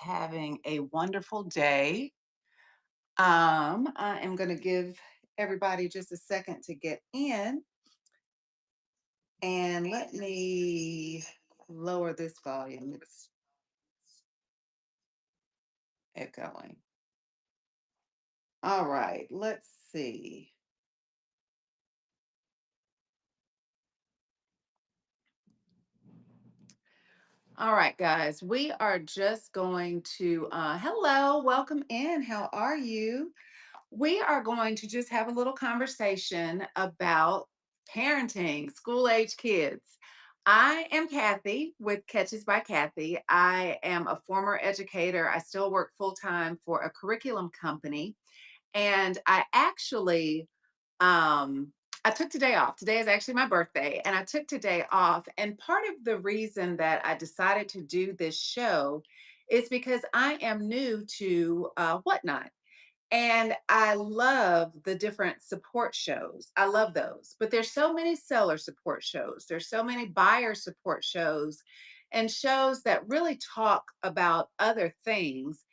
having a wonderful day. I am going to give everybody just a second to get in and let me lower this volume. It's echoing. All right, let's see. All right, guys, we are just going to, hello, welcome in. How are you? We are going to just have a little conversation about parenting school age kids. I am Kathy with Catches by Kathy. I am a former educator. I still work full time for a curriculum company. And um, I took today off. Today is actually my birthday, and I took today off. And part of the reason that I decided to do this show is because I am new to Whatnot. And I love the different support shows. I love those. But there's so many seller support shows. There's so many buyer support shows and shows that really talk about other things.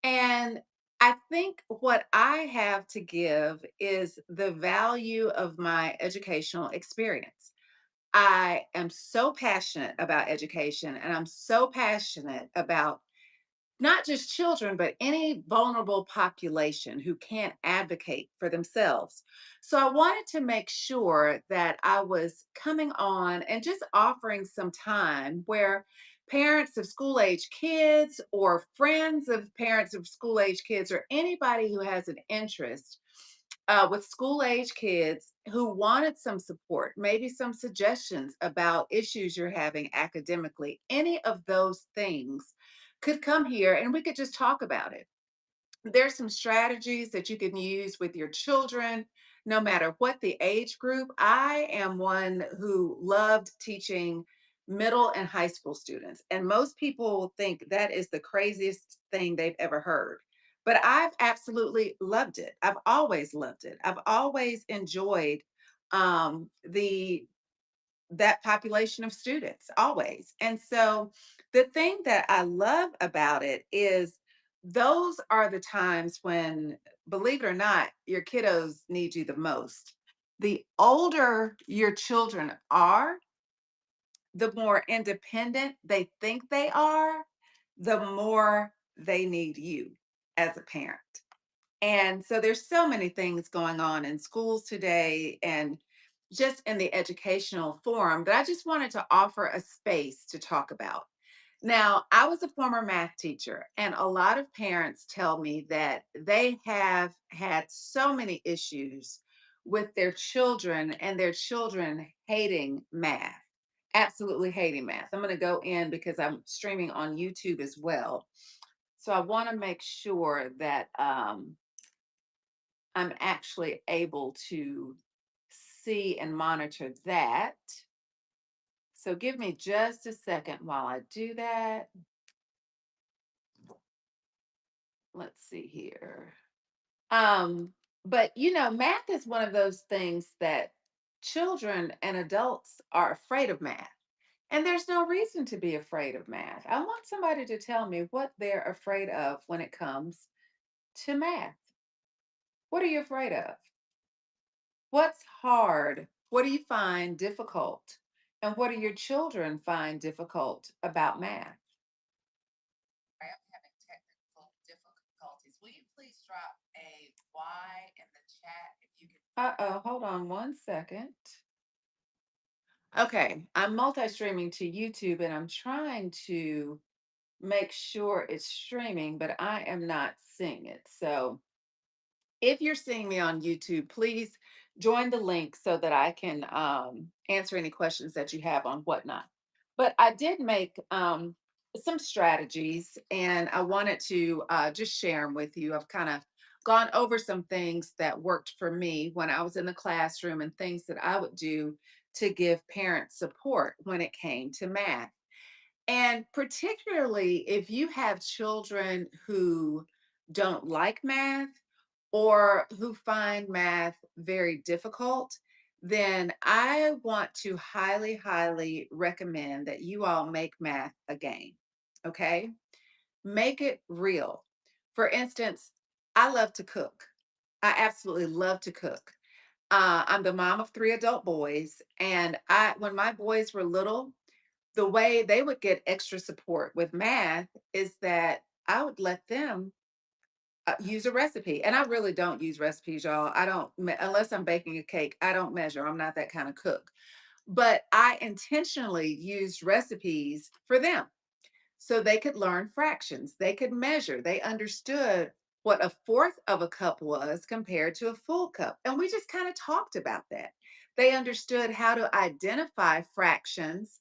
And I think what I have to give is the value of my educational experience. I am so passionate about education and I'm so passionate about not just children, but any vulnerable population who can't advocate for themselves. So I wanted to make sure that I was coming on and just offering some time where parents of school age kids or friends of parents of school age kids or anybody who has an interest with school age kids who wanted some support, maybe some suggestions about issues you're having academically, any of those things could come here and we could just talk about it. There's some strategies that you can use with your children, no matter what the age group. I am one who loved teaching middle and high school students, and most people think that is the craziest thing they've ever heard. But I've absolutely loved it. I've always loved it. I've always enjoyed the that population of students always. And so the thing that I love about it is those are the times when, believe it or not, your kiddos need you the most. The older your children are, the more independent they think they are, the more they need you as a parent. And so there's so many things going on in schools today and just in the educational forum that I just wanted to offer a space to talk about. Now, I was a former math teacher, and a lot of parents tell me that they have had so many issues with their children and their children hating math, absolutely hating math. I'm going to go in because I'm streaming on YouTube as well. So I want to make sure that I'm actually able to see and monitor that. So give me just a second while I do that. Let's see here. But math is one of those things that children and adults are afraid of math. And there's no reason to be afraid of math. I want somebody to tell me what they're afraid of when it comes to math. What are you afraid of? What's hard? What do you find difficult? And what do your children find difficult about math? I am having technical difficulties. Will you please drop a Y in the chat if you can? Uh-oh, hold on one second. Okay, I'm multi-streaming to YouTube and I'm trying to make sure it's streaming, but I am not seeing it. So if you're seeing me on YouTube, please join the link so that I can answer any questions that you have on Whatnot. But I did make some strategies and I wanted to just share them with you. I've kind of gone over some things that worked for me when I was in the classroom and things that I would do to give parents support when it came to math. And particularly if you have children who don't like math or who find math very difficult, then I want to highly, highly recommend that you all make math a game. Okay. Make it real. For instance, I love to cook. I absolutely love to cook. I'm the mom of three adult boys, and when my boys were little, the way they would get extra support with math is that I would let them use a recipe. And I really don't use recipes, y'all. I don't, unless I'm baking a cake, I don't measure. I'm not that kind of cook. But I intentionally used recipes for them so they could learn fractions. They could measure. They understood what a fourth of a cup was compared to a full cup. And we just kind of talked about that. They understood how to identify fractions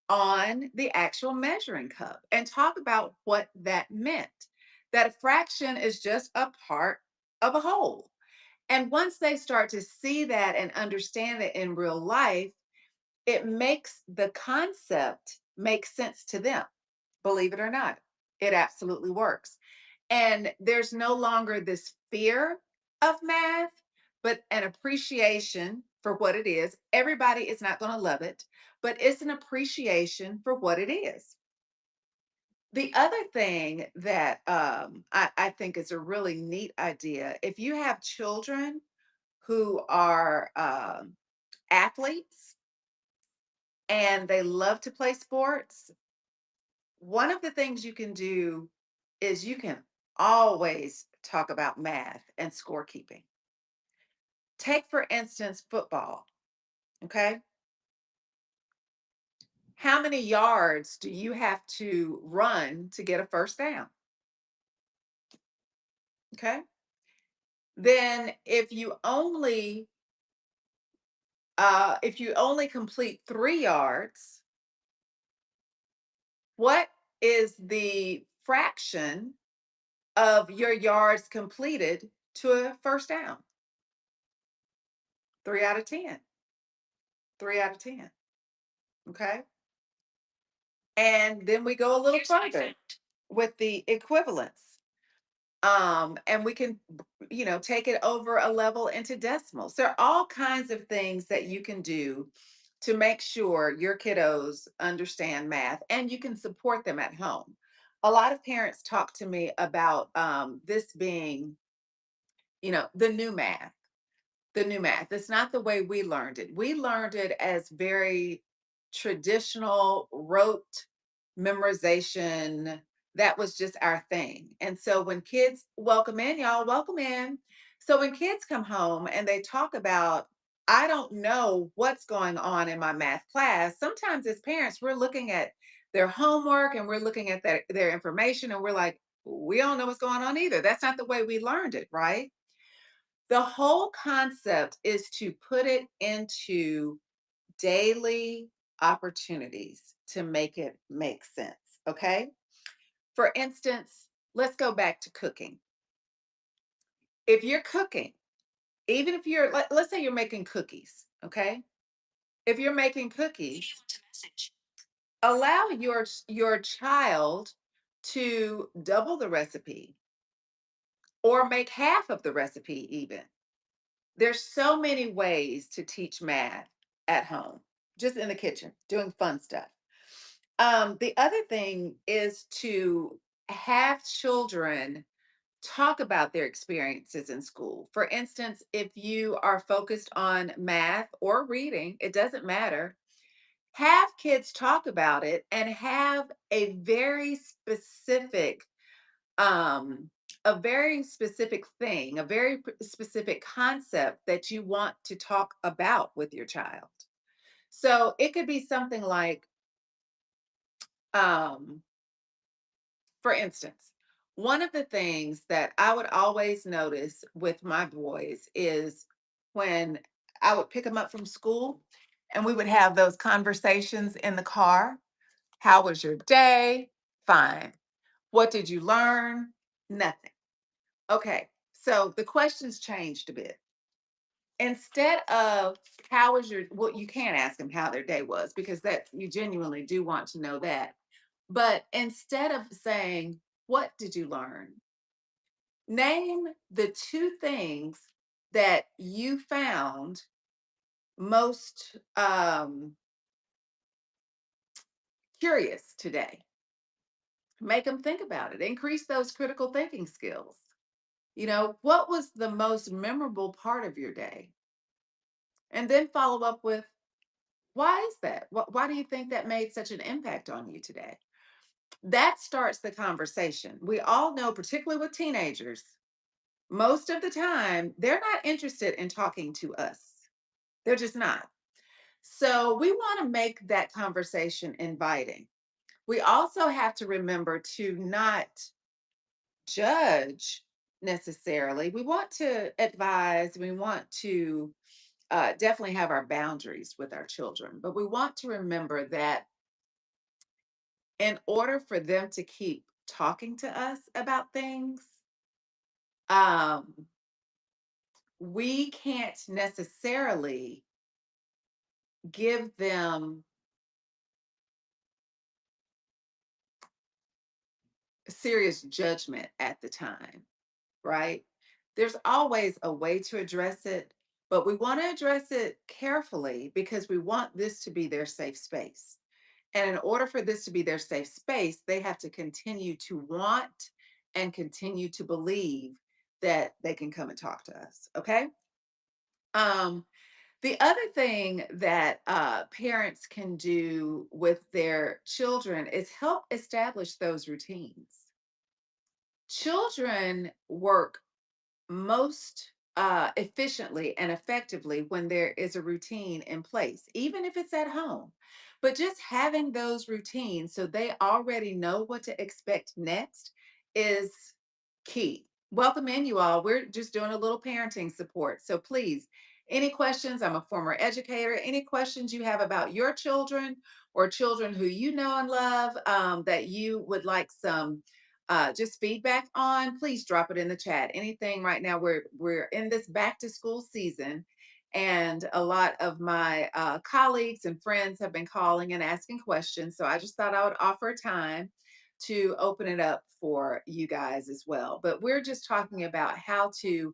on the actual measuring cup and talk about what that meant. That a fraction is just a part of a whole. And once they start to see that and understand it in real life, it makes the concept make sense to them. Believe it or not, it absolutely works. And there's no longer this fear of math, but an appreciation for what it is. Everybody is not going to love it, but it's an appreciation for what it is. The other thing that I think is a really neat idea, if you have children who are athletes and they love to play sports, one of the things you can do is you can always talk about math and scorekeeping. Take, for instance, football. Okay. How many yards do you have to run to get a first down? Okay. Then if you only complete 3 yards, what is the fraction of your yards completed to a first down? 3 out of 10. 3 out of 10. Okay. And then we go a little further with the equivalence. And we can, take it over a level into decimals. There are all kinds of things that you can do to make sure your kiddos understand math and you can support them at home. A lot of parents talk to me about this being, the new math. The new math. It's not the way we learned it. We learned it as very traditional, rote memorization. That was just our thing. And so when kids, welcome in, y'all, welcome in. So when kids come home and they talk about, I don't know what's going on in my math class, sometimes as parents, we're looking at their homework and we're looking at their information and we're like, we don't know what's going on either. That's not the way we learned it, right? The whole concept is to put it into daily opportunities to make it make sense. Okay. For instance, let's go back to cooking. If you're cooking, even if let's say you're making cookies, okay? If you're making cookies, allow your child to double the recipe or make half of the recipe even. There's so many ways to teach math at home, just in the kitchen, doing fun stuff. The other thing is to have children talk about their experiences in school. For instance, if you are focused on math or reading, it doesn't matter. Have kids talk about it and have um, a very specific thing, a very specific concept that you want to talk about with your child. So it could be something like, um, for instance, one of the things that I would always notice with my boys is when I would pick them up from school and we would have those conversations in the car. How was your day? Fine. What did you learn? Nothing. Okay, so the questions changed a bit. Instead of how was your, well, you can't ask them how their day was because that you genuinely do want to know that. But instead of saying, what did you learn? Name the two things that you found most curious today. Make them think about it. Increase those critical thinking skills. What was the most memorable part of your day? And then follow up with, why is that? Why do you think that made such an impact on you today? That starts the conversation. We all know, particularly with teenagers, most of the time, they're not interested in talking to us. They're just not. So we want to make that conversation inviting. We also have to remember to not judge necessarily. We want to advise, we want to definitely have our boundaries with our children, but we want to remember that in order for them to keep talking to us about things, um, we can't necessarily give them serious judgment at the time, right? There's always a way to address it, but we want to address it carefully because we want this to be their safe space. And in order for this to be their safe space, they have to continue to want and continue to believe that they can come and talk to us. Okay. Um, the other thing that parents can do with their children is help establish those routines. Children work most efficiently and effectively when there is a routine in place, even if it's at home. But just having those routines so they already know what to expect next is key. Welcome in, you all. We're just doing a little parenting support. So please, any questions? I'm a former educator. Any questions you have about your children or children who you know and love that you would like some just feedback on, please drop it in the chat. Anything right now, we're in this back to school season, and a lot of my colleagues and friends have been calling and asking questions. So I just thought I would offer time to open it up for you guys as well. But we're just talking about how to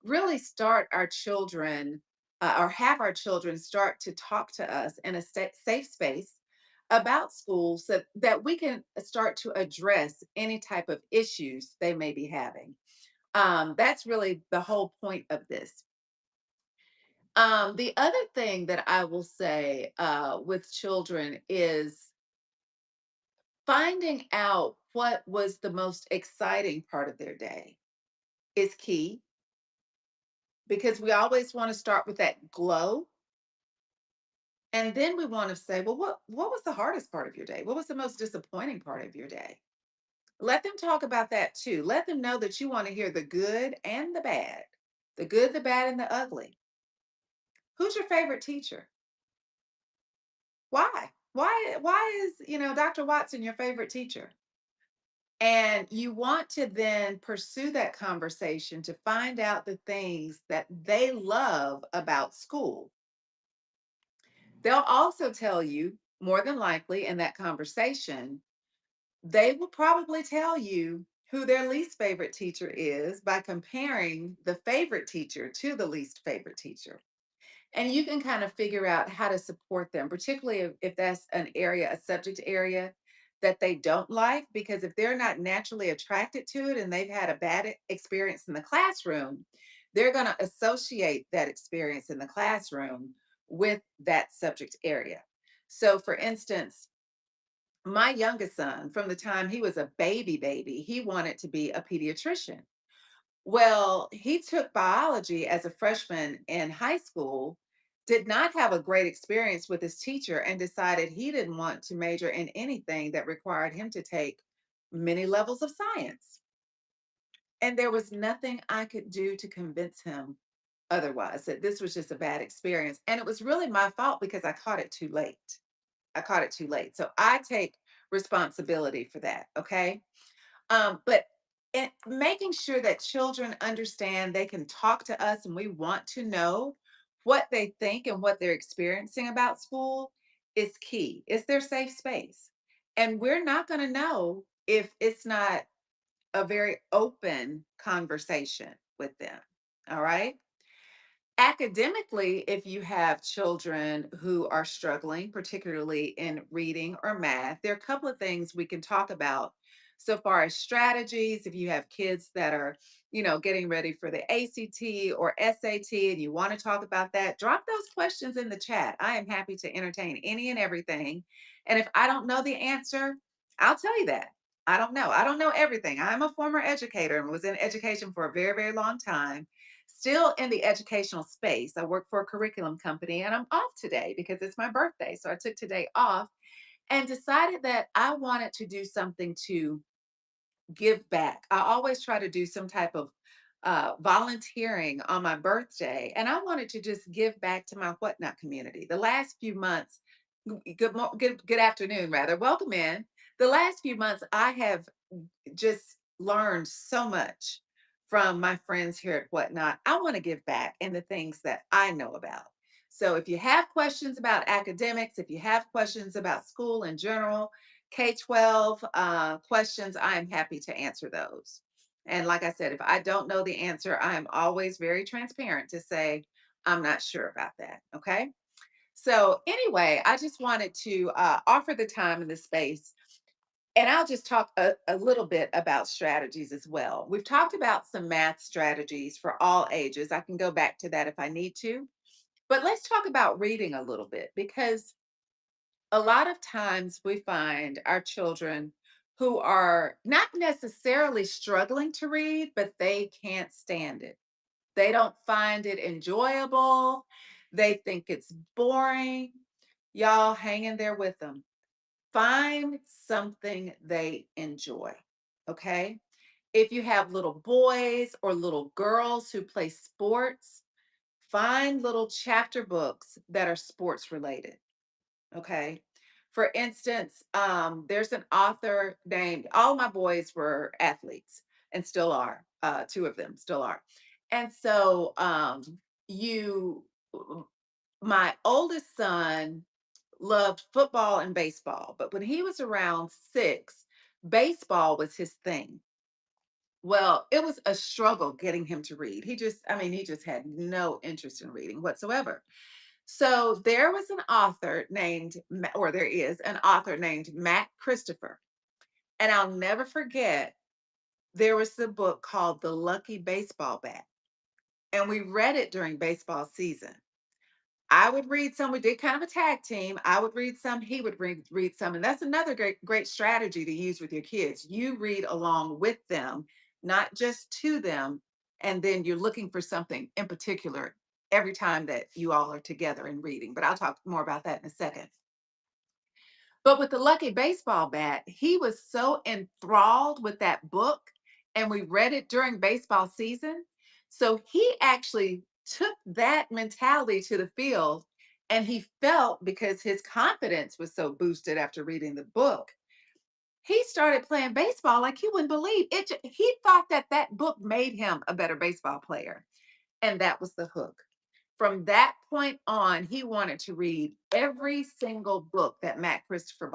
really start our children or have our children start to talk to us in a safe space about school so that we can start to address any type of issues they may be having. That's really the whole point of this. The other thing that I will say with children is finding out what was the most exciting part of their day is key because we always want to start with that glow. And then we want to say, well, what was the hardest part of your day? What was the most disappointing part of your day? Let them talk about that too. Let them know that you want to hear the good and the bad, the good, the bad, and the ugly. Who's your favorite teacher? Why? Why is, Dr. Watson your favorite teacher? And you want to then pursue that conversation to find out the things that they love about school. They'll also tell you, more than likely in that conversation, they will probably tell you who their least favorite teacher is by comparing the favorite teacher to the least favorite teacher. And you can kind of figure out how to support them, particularly if that's an area, a subject area that they don't like, because if they're not naturally attracted to it and they've had a bad experience in the classroom, they're going to associate that experience in the classroom with that subject area. So, for instance, my youngest son, from the time he was a baby, he wanted to be a pediatrician. Well, he took biology as a freshman in high school, did not have a great experience with his teacher, and decided he didn't want to major in anything that required him to take many levels of science. And there was nothing I could do to convince him otherwise, that this was just a bad experience. And it was really my fault because I caught it too late. I caught it too late. So I take responsibility for that. Okay. But making sure that children understand they can talk to us and we want to know what they think and what they're experiencing about school is key. It's their safe space. And we're not going to know if it's not a very open conversation with them. All right. Academically, if you have children who are struggling, particularly in reading or math, there are a couple of things we can talk about So far as strategies, if you have kids that are, getting ready for the ACT or SAT and you want to talk about that, drop those questions in the chat. I am happy to entertain any and everything. And if I don't know the answer, I'll tell you that. I don't know. I don't know everything. I'm a former educator and was in education for a very, very long time. Still in the educational space. I work for a curriculum company and I'm off today because it's my birthday. So I took today off and decided that I wanted to do something to give back. I always try to do some type of volunteering on my birthday, and I wanted to just give back to my whatnot community. The last few months, good afternoon, rather. Welcome in. The last few months, I have just learned so much from my friends here at Whatnot. I want to give back in the things that I know about. So if you have questions about academics, if you have questions about school in general, K 12 questions, I am happy to answer those. And like I said, if I don't know the answer, I am always very transparent to say, I'm not sure about that. Okay. So, anyway, I just wanted to offer the time and the space, and I'll just talk a little bit about strategies as well. We've talked about some math strategies for all ages. I can go back to that if I need to. But let's talk about reading a little bit because a lot of times we find our children who are not necessarily struggling to read, but they can't stand it. They don't find it enjoyable. They think it's boring. Y'all hang in there with them. Find something they enjoy. Okay. If you have little boys or little girls who play sports, find little chapter books that are sports related. Okay. For instance, there's an author named, all my boys were athletes and still are. Two of them still are. And so you, my oldest son loved football and baseball, but when he was around 6, baseball was his thing. Well, it was a struggle getting him to read. He just had no interest in reading whatsoever. So there was an author named, or there is an author named Matt Christopher. And I'll never forget, there was a book called The Lucky Baseball Bat. And we read it during baseball season. I would read some. We did kind of a tag team. I would read some. He would read some, and that's another great strategy to use with your kids. You read along with them, not just to them, and then you're looking for something in particular every time that you all are together and reading. But I'll talk more about that in a second. But with the Lucky Baseball Bat, he was so enthralled with that book, and we read it during baseball season. So he actually took that mentality to the field, and he felt, because his confidence was so boosted after reading the book, he started playing baseball like you wouldn't believe. He thought that that book made him a better baseball player, and that was the hook. From that point on, he wanted to read every single book that Matt Christopher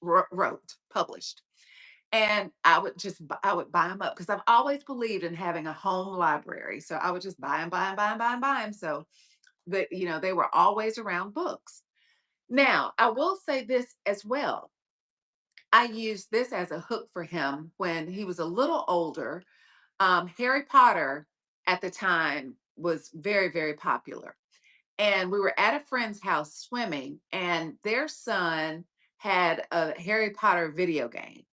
wrote, published. And I would buy them up because I've always believed in having a home library. So I would just buy them, buy them, buy them, buy them, buy them. So that, they were always around books. Now, I will say this as well. I used this as a hook for him when he was a little older. Harry Potter at the time was very, very popular. And we were at a friend's house swimming, and their son had a Harry Potter video game.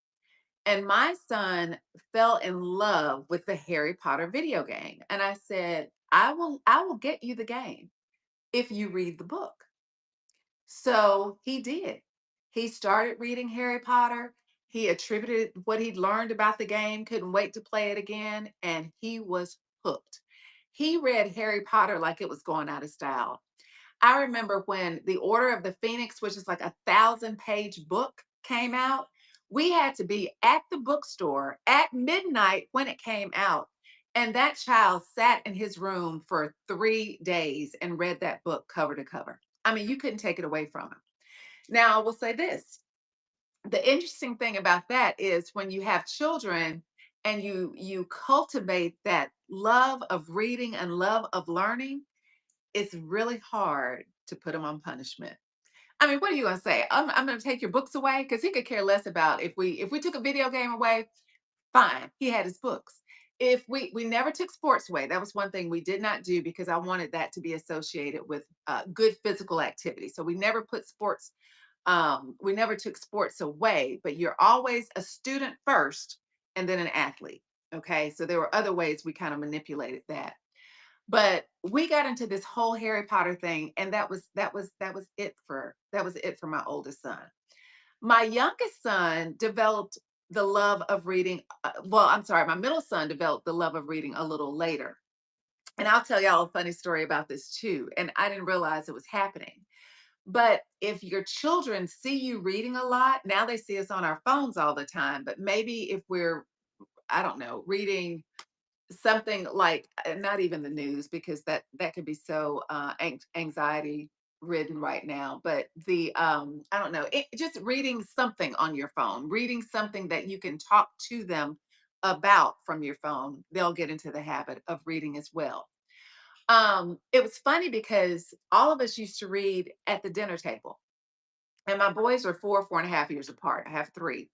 And my son fell in love with the Harry Potter video game. And I said, I will get you the game if you read the book. So he did. He started reading Harry Potter. He attributed what he'd learned about the game, couldn't wait to play it again, and he was hooked. He read Harry Potter like it was going out of style. I remember when The Order of the Phoenix, which is like 1,000-page book, came out, we had to be at the bookstore at midnight when it came out. And that child sat in his room for 3 days and read that book cover to cover. I mean, you couldn't take it away from him. Now, I will say this, the interesting thing about that is when you have children and you cultivate that love of reading and love of learning, it's really hard to put them on punishment. I mean, what are you gonna say? I'm gonna take your books away because he could care less about if we took a video game away. Fine, he had his books. If we never took sports away, that was one thing we did not do because I wanted that to be associated with good physical activity. So we never took sports away, but you're always a student first and then an athlete. Okay, so there were other ways we kind of manipulated that. But we got into this whole Harry Potter thing, and that was it for my oldest son. My youngest son developed the love of reading. Well, I'm sorry, my middle son developed the love of reading a little later. And I'll tell y'all a funny story about this too. And I didn't realize it was happening. But if your children see you reading a lot, now they see us on our phones all the time. But maybe if we're, I don't know, reading something like not even the news because that could be so anxiety ridden right now, but the I don't know, just reading something on your phone, reading something that you can talk to them about from your phone, they'll get into the habit of reading as well. It was funny because all of us used to read at the dinner table, and my boys are 4.5 years apart. I have three,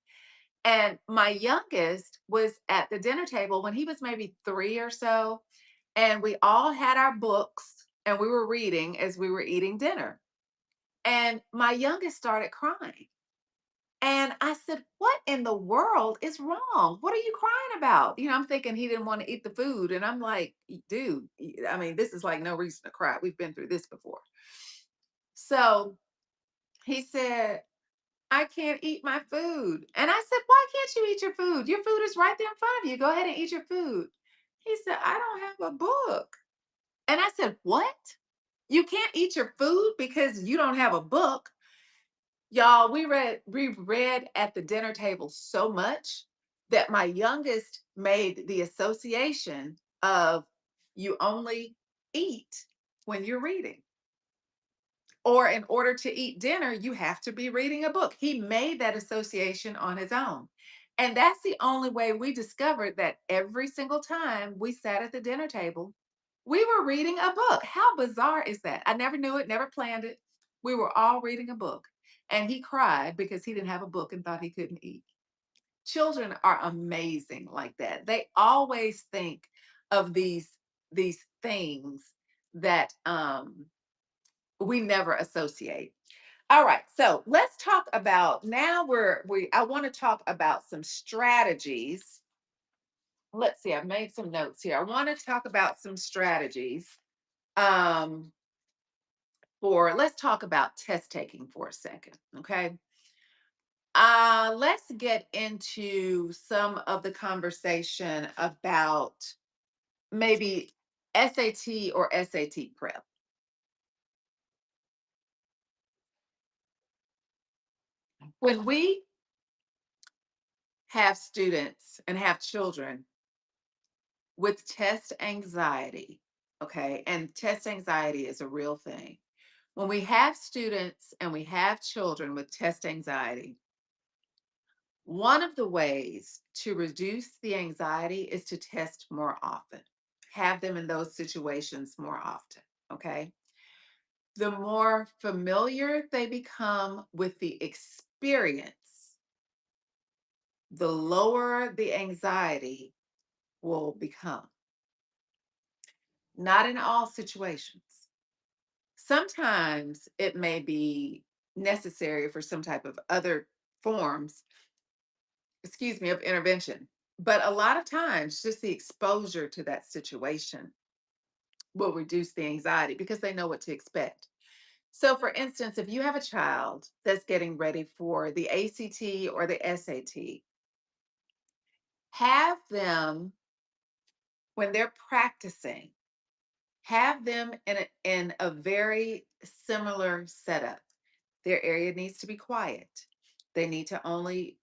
and my youngest was at the dinner table when he was maybe three or so. And we all had our books and we were reading as we were eating dinner. And my youngest started crying. And I said, "What in the world is wrong? What are you crying about?" I'm thinking he didn't want to eat the food. And I'm like, Dude, I mean, this is like no reason to cry. We've been through this before." So he said, "I can't eat my food." And I said, "Why can't you eat your food? Your food is right there in front of you. Go ahead and eat your food." He said, "I don't have a book." And I said, "What? You can't eat your food because you don't have a book?" Y'all, we read at the dinner table so much that my youngest made the association of you only eat when you're reading. Or in order to eat dinner, you have to be reading a book. He made that association on his own. And that's the only way we discovered that every single time we sat at the dinner table, we were reading a book. How bizarre is that? I never knew it, never planned it. We were all reading a book. And he cried because he didn't have a book and thought he couldn't eat. Children are amazing like that. They always think of these things that we never associate. All right, so let's talk about now we I want to talk about some strategies. Let's see, I've made some notes here. I want to talk about some strategies um for let's talk about test taking for a second, okay? Let's get into some of the conversation about maybe SAT or SAT prep. When we have students and have children with test anxiety, okay, and test anxiety is a real thing. When we have students and we have children with test anxiety, one of the ways to reduce the anxiety is to test more often, have them in those situations more often, okay? The more familiar they become with the experience, the lower the anxiety will become. Not in all situations. Sometimes it may be necessary for some type of other forms, excuse me, of intervention. But a lot of times, just the exposure to that situation will reduce the anxiety because they know what to expect. So, for instance, if you have a child that's getting ready for the ACT or the SAT, have them, when they're practicing, have them in a very similar setup. Their area needs to be quiet. They need to only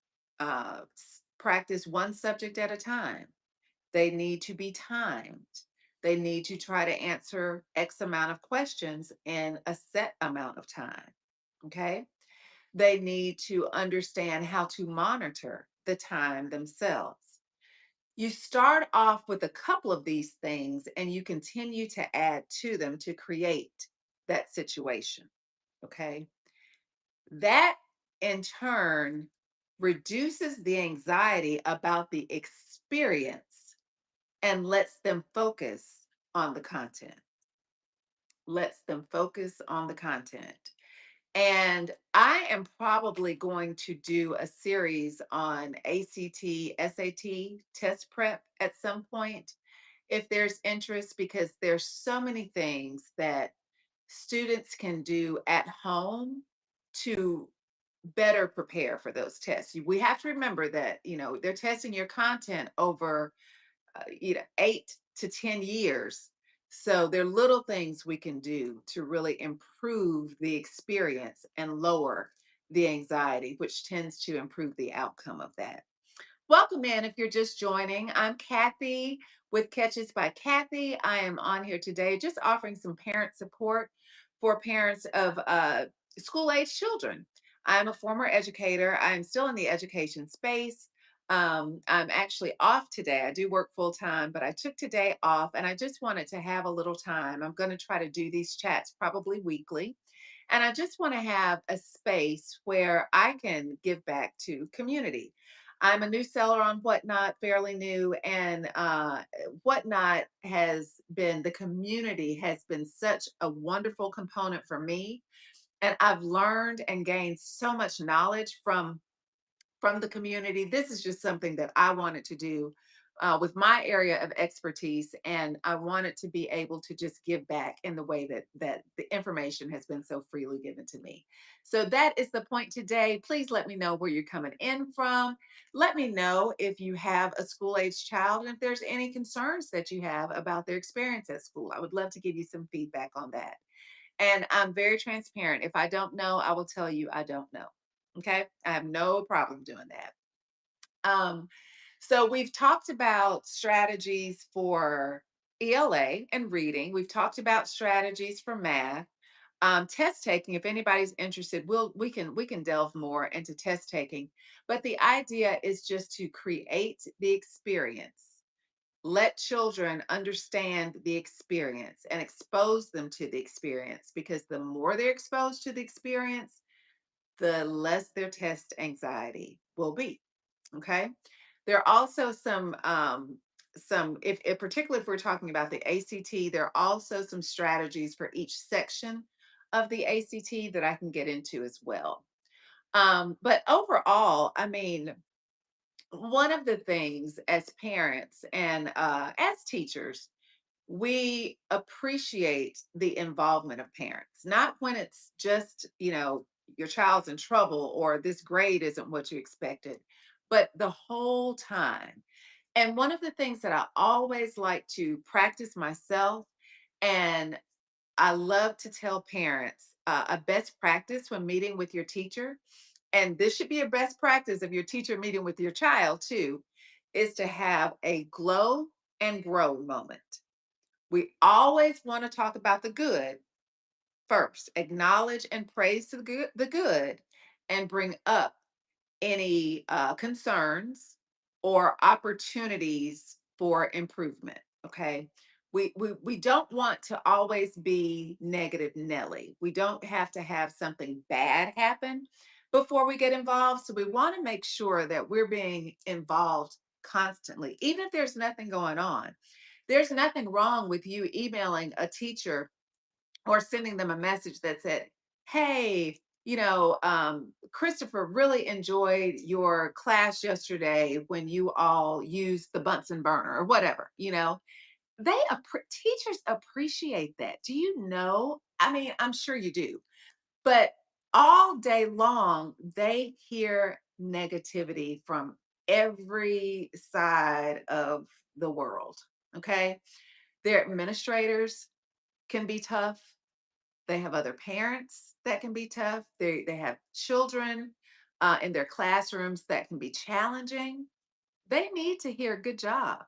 practice one subject at a time. They need to be timed. They need to try to answer X amount of questions in a set amount of time. Okay. They need to understand how to monitor the time themselves. You start off with a couple of these things and you continue to add to them to create that situation. Okay. That in turn reduces the anxiety about the experience and lets them focus on the content. Lets them focus on the content. And I am probably going to do a series on ACT, SAT test prep at some point if there's interest, because there's so many things that students can do at home to better prepare for those tests. We have to remember that, they're testing your content over 8 to 10 years. So there are little things we can do to really improve the experience and lower the anxiety, which tends to improve the outcome of that. Welcome in if you're just joining. I'm Kathy with Catches by Kathy. I am on here today just offering some parent support for parents of school age children. I'm a former educator. I'm still in the education space. I'm actually off today. I do work full time, but I took today off and I just wanted to have a little time. I'm going to try to do these chats probably weekly. And I just want to have a space where I can give back to community. I'm a new seller on Whatnot, fairly new, and Whatnot has been, the community has been such a wonderful component for me. And I've learned and gained so much knowledge from the community. This is just something that I wanted to do with my area of expertise, and I wanted to be able to just give back in the way that the information has been so freely given to me. So that is the point today. Please let me know where you're coming in from. Let me know if you have a school age child and if there's any concerns that you have about their experience at school. I would love to give you some feedback on that. And I'm very transparent. If I don't know, I will tell you I don't know. Okay. I have no problem doing that. Um, so we've talked about strategies for ELA and reading. We've talked about strategies for math. Test taking, if anybody's interested, we can delve more into test taking. But the idea is just to create the experience. Let children understand the experience and expose them to the experience, because the more they're exposed to the experience, the less their test anxiety will be. Okay. There are also some if particularly if we're talking about the ACT, there are also some strategies for each section of the ACT that I can get into as well. But overall, I mean, one of the things as parents and as teachers, we appreciate the involvement of parents, not when it's just, your child's in trouble or this grade isn't what you expected, but the whole time. And one of the things that I always like to practice myself, and I love to tell parents a best practice when meeting with your teacher, and this should be a best practice of your teacher meeting with your child too, is to have a glow and grow moment. We always want to talk about the good first, acknowledge and praise the good, and bring up any concerns or opportunities for improvement. Okay. We don't want to always be negative Nelly. We don't have to have something bad happen before we get involved. So we want to make sure that we're being involved constantly, even if there's nothing going on. There's nothing wrong with you emailing a teacher or sending them a message that said, "Hey, Christopher really enjoyed your class yesterday when you all used the Bunsen burner," or whatever. Teachers appreciate that. Do you know? I mean, I'm sure you do, but all day long they hear negativity from every side of the world. Okay, their administrators can be tough. They have other parents that can be tough. They have children in their classrooms that can be challenging. They need to hear good job.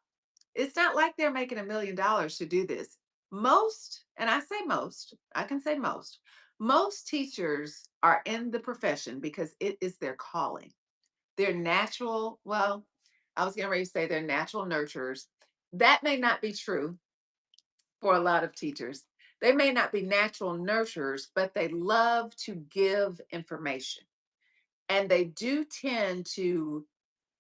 It's not like they're making $1 million to do this. Most, and I say most, I can say most teachers are in the profession because it is their calling. They're natural. Well, I was getting ready to say they're natural nurturers. That may not be true for a lot of teachers. They may not be natural nurturers, but they love to give information. And they do tend to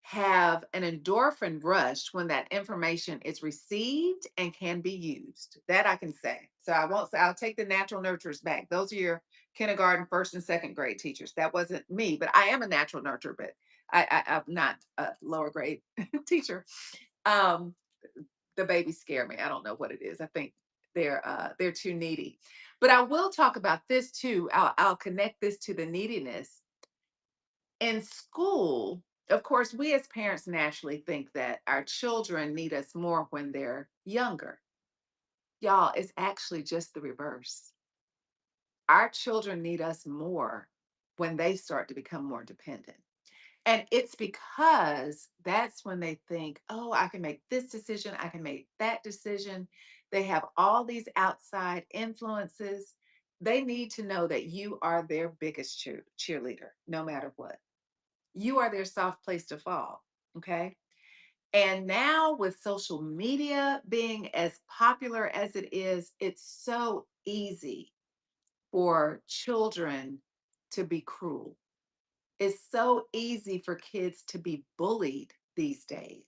have an endorphin rush when that information is received and can be used. That I can say. So I won't say, I'll take the natural nurturers back. Those are your kindergarten, first and second grade teachers. That wasn't me, but I am a natural nurturer, but I'm not a lower grade teacher. Um, the babies scare me. I don't know what it is. I think they're too needy. But I will talk about this too. I'll connect this to the neediness in school. Of course, we as parents naturally think that our children need us more when they're younger. Y'all, it's actually just the reverse. Our children need us more when they start to become more dependent. And it's because that's when they think, oh, I can make this decision, I can make that decision. They have all these outside influences. They need to know that you are their biggest cheerleader, no matter what. You are their soft place to fall. Okay. And now with social media being as popular as it is, it's so easy for children to be cruel. It's so easy for kids to be bullied these days.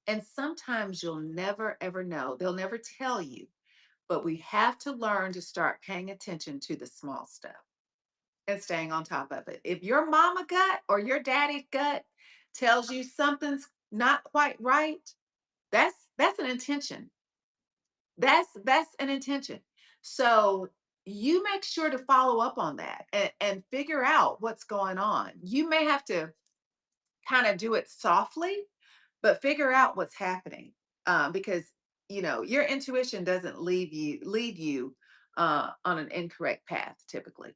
And sometimes you'll never ever know. They'll never tell you, but we have to learn to start paying attention to the small stuff and staying on top of it. If your mama gut or your daddy gut tells you something's not quite right, that's an intention. That's an intention. So you make sure to follow up on that and figure out what's going on. You may have to kind of do it softly, but figure out what's happening, because your intuition doesn't lead you on an incorrect path typically.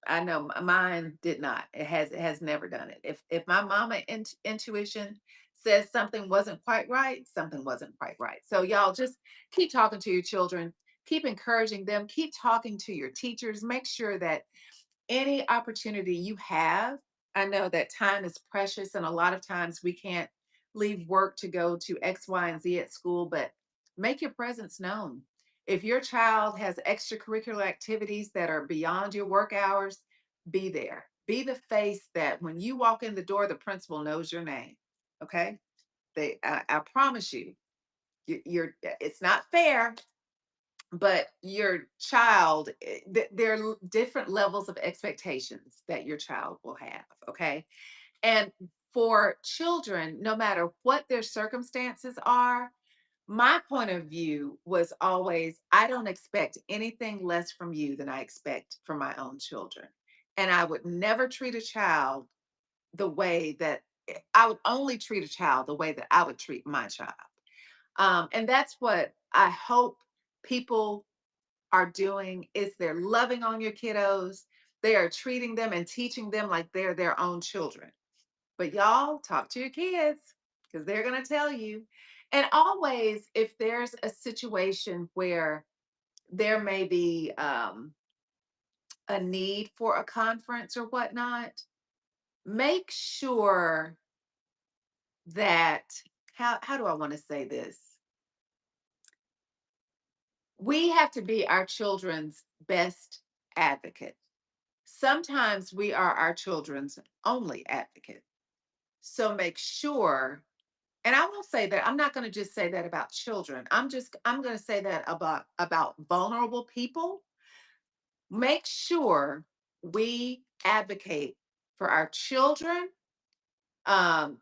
I know mine did not. It has never done it. If my mama intuition says something wasn't quite right, something wasn't quite right. So y'all just keep talking to your children, keep encouraging them, keep talking to your teachers. Make sure that any opportunity you have. I know that time is precious, and a lot of times we can't leave work to go to X, Y, and Z at school, but make your presence known. If your child has extracurricular activities that are beyond your work hours, be there. Be the face that when you walk in the door, the principal knows your name. Okay. I promise you, it's not fair, but your child, there are different levels of expectations that your child will have. Okay. And for children, no matter what their circumstances are, my point of view was always, I don't expect anything less from you than I expect from my own children. And I would never treat a child the way that I would only treat a child the way that I would treat my child. And that's what I hope people are doing, is they're loving on your kiddos. They are treating them and teaching them like they're their own children. But y'all talk to your kids because they're going to tell you. And always, if there's a situation where there may be a need for a conference or whatnot, make sure that, how do I want to say this? We have to be our children's best advocate. Sometimes we are our children's only advocate. So make sure, and I will say that I'm not going to just say that about children. I'm going to say that about vulnerable people. Make sure we advocate for our children.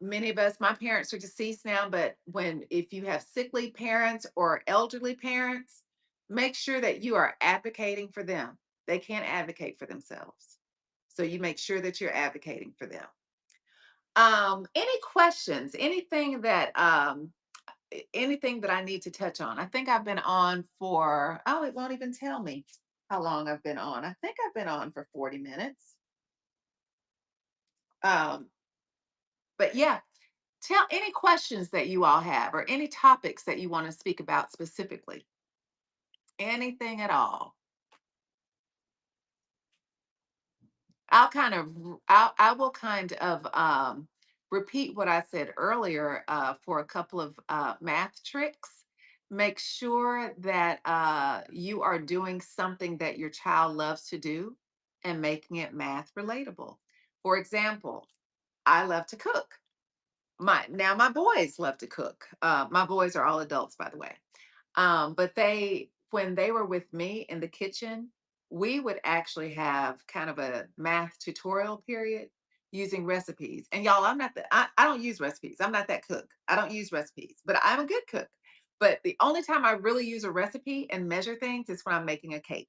Many of us, my parents are deceased now, but if you have sickly parents or elderly parents, make sure that you are advocating for them. They can't advocate for themselves. So you make sure that you're advocating for them. Any questions? Anything that I need to touch on? I think I've been on for, oh, it won't even tell me how long I've been on. I think I've been on for 40 minutes. Um, but yeah, tell any questions that you all have or any topics that you want to speak about specifically. Anything at all. I will kind of repeat what I said earlier for a couple of math tricks Make sure that you are doing something that your child loves to do and making it math relatable. For example, I love to cook. My boys love to cook. My boys are all adults, by the way. But they, when they were with me in the kitchen, we would actually have kind of a math tutorial period using recipes. And y'all, I don't use recipes. I'm not that cook. I don't use recipes, but I'm a good cook. But the only time I really use a recipe and measure things is when I'm making a cake.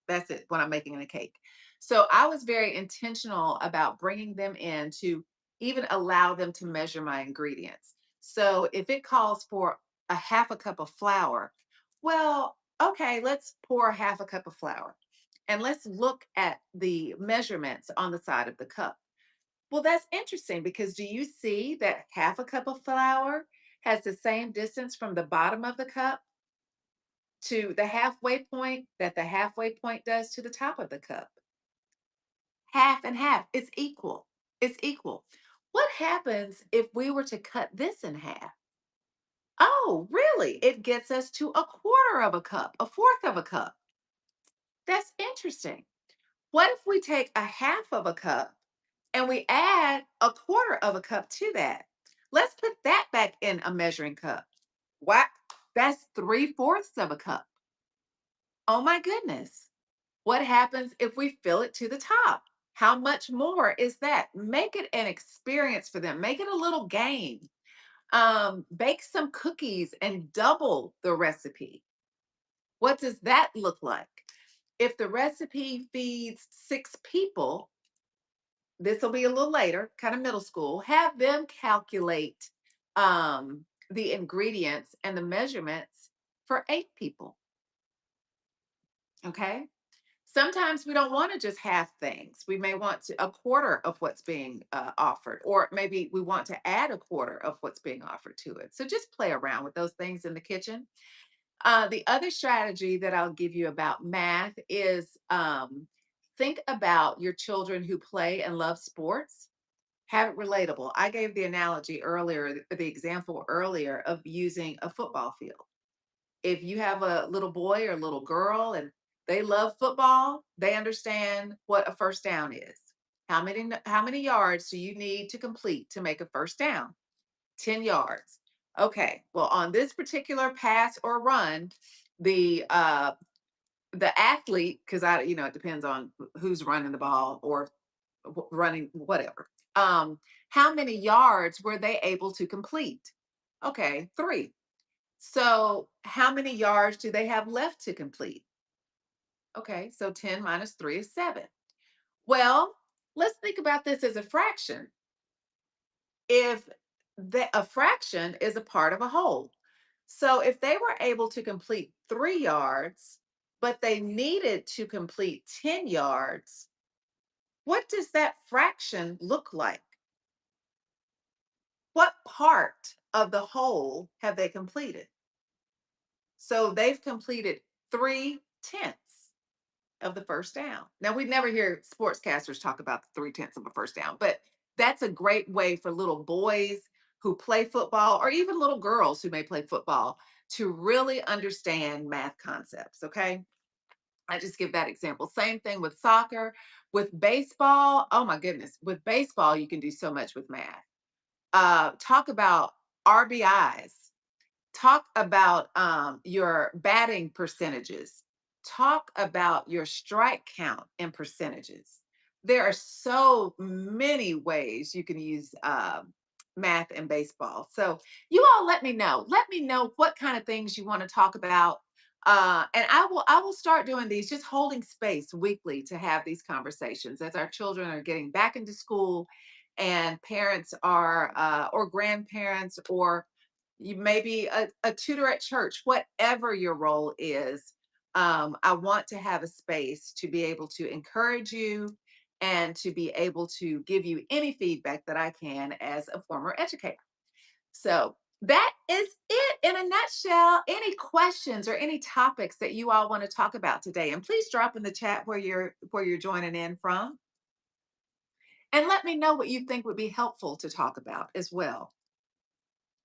That's it, when I'm making a cake. So I was very intentional about bringing them in to even allow them to measure my ingredients. So if it calls for a half a cup of flour, well, okay, let's pour a half a cup of flour and let's look at the measurements on the side of the cup. Well, that's interesting because do you see that half a cup of flour has the same distance from the bottom of the cup to the halfway point that the halfway point does to the top of the cup? Half and half. It's equal. It's equal. What happens if we were to cut this in half? Oh, really? It gets us to a quarter of a cup, a fourth of a cup. That's interesting. What if we take a half of a cup and we add a quarter of a cup to that? Let's put that back in a measuring cup. What? That's three-fourths of a cup. Oh my goodness. What happens if we fill it to the top? How much more is that? Make it an experience for them. Make it a little game. Bake some cookies and double the recipe. What does that look like? If the recipe feeds 6 people, this will be a little later, kind of middle school, have them calculate the ingredients and the measurements for 8 people. Okay. Sometimes we don't want to just have things. We may want to a quarter of what's being offered, or maybe we want to add a quarter of what's being offered to it. So just play around with those things in the kitchen. The other strategy that I'll give you about math is think about your children who play and love sports. Have it relatable. I gave the analogy earlier, the example earlier of using a football field. If you have a little boy or little girl and they love football, they understand what a first down is. How many yards do you need to complete to make a first down? 10 yards. Okay. Well, on this particular pass or run, the the athlete, because it depends on who's running the ball or running whatever. How many yards were they able to complete? Okay, 3. So, how many yards do they have left to complete? Okay, so 10 minus 3 is 7. Well, let's think about this as a fraction. If a fraction is a part of a whole. So, if they were able to complete 3 yards, but they needed to complete 10 yards, what does that fraction look like? What part of the whole have they completed? So, they've completed 3/10 of the first down. Now, we never hear sportscasters talk about the 3/10 of a first down, but that's a great way for little boys who play football or even little girls who may play football to really understand math concepts. Okay. I just give that example. Same thing with soccer, with baseball. Oh my goodness. With baseball, you can do so much with math. Talk about RBIs. Talk about your batting percentages. Talk about your strike count and percentages. There are so many ways you can use math in baseball. So you all let me know. Let me know what kind of things you want to talk about. And I will start doing these, just holding space weekly to have these conversations as our children are getting back into school and parents are or grandparents or you may be a tutor at church, whatever your role is. I want to have a space to be able to encourage you and to be able to give you any feedback that I can as a former educator. So that is it in a nutshell. Any questions or any topics that you all want to talk about today? And please drop in the chat where you're joining in from. And let me know what you think would be helpful to talk about as well.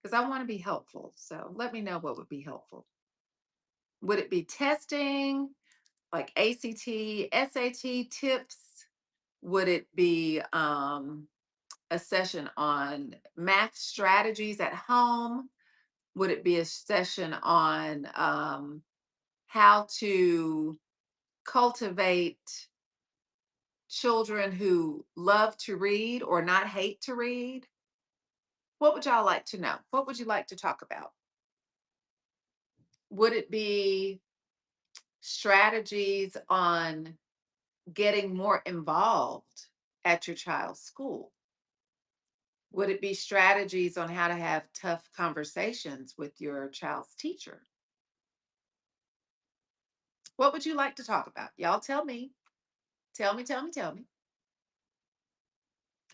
because I want to be helpful. So let me know what would be helpful. Would it be testing, like ACT, SAT tips? Would it be a session on math strategies at home? Would it be a session on how to cultivate children who love to read or not hate to read? What would y'all like to know? What would you like to talk about? Would it be strategies on getting more involved at your child's school? Would it be strategies on how to have tough conversations with your child's teacher? What would you like to talk about? Y'all tell me. Tell me, tell me, tell me.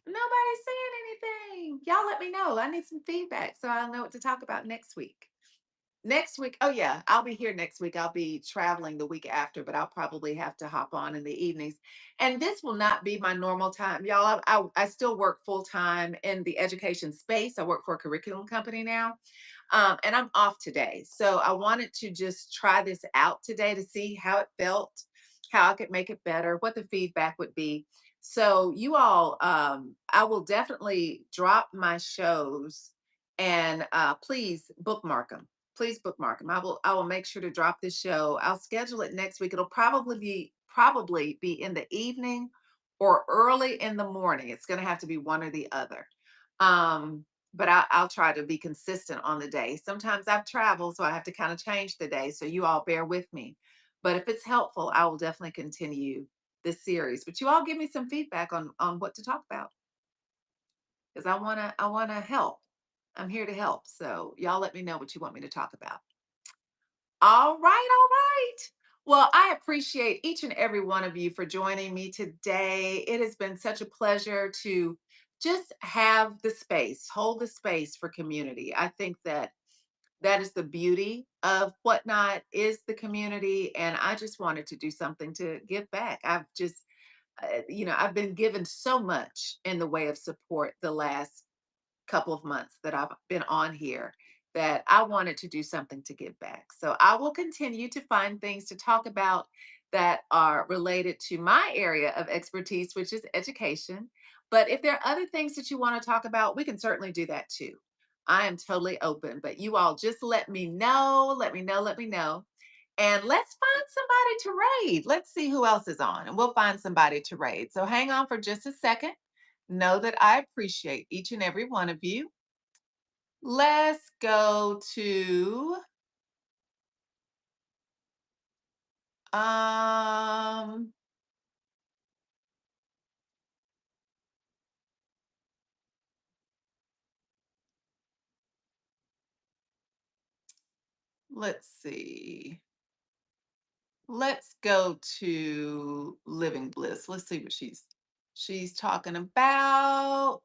Nobody's saying anything. Y'all let me know. I need some feedback so I'll know what to talk about next week. Next week, oh yeah, I'll be here next week. I'll be traveling the week after, but I'll probably have to hop on in the evenings. And this will not be my normal time, y'all. I still work full time in the education space. I work for a curriculum company now, and I'm off today. So I wanted to just try this out today to see how it felt, how I could make it better, what the feedback would be. So you all, I will definitely drop my shows and please bookmark them. Please bookmark them. I will make sure to drop this show. I'll schedule it next week. It'll probably be in the evening or early in the morning. It's going to have to be one or the other. But I'll try to be consistent on the day. Sometimes I've traveled, so I have to kind of change the day. So you all bear with me. But if it's helpful, I will definitely continue this series. But you all give me some feedback on what to talk about because I wanna help. I'm here to help. So y'all let me know what you want me to talk about. All right, all right. Well, I appreciate each and every one of you for joining me today. It has been such a pleasure to just have the space, hold the space for community. I think that that is the beauty of Whatnot is the community, and I just wanted to do something to give back. I've been given so much in the way of support the last couple of months that I've been on here that I wanted to do something to give back. So I will continue to find things to talk about that are related to my area of expertise, which is education. But if there are other things that you want to talk about, we can certainly do that too. I am totally open, but you all just let me know, let me know, let me know. And let's find somebody to raid. Let's see who else is on, and we'll find somebody to raid. So hang on for just a second. Know that I appreciate each and every one of you. Let's go to um let's see. Let's go to Living Bliss. Let's see what she's talking about.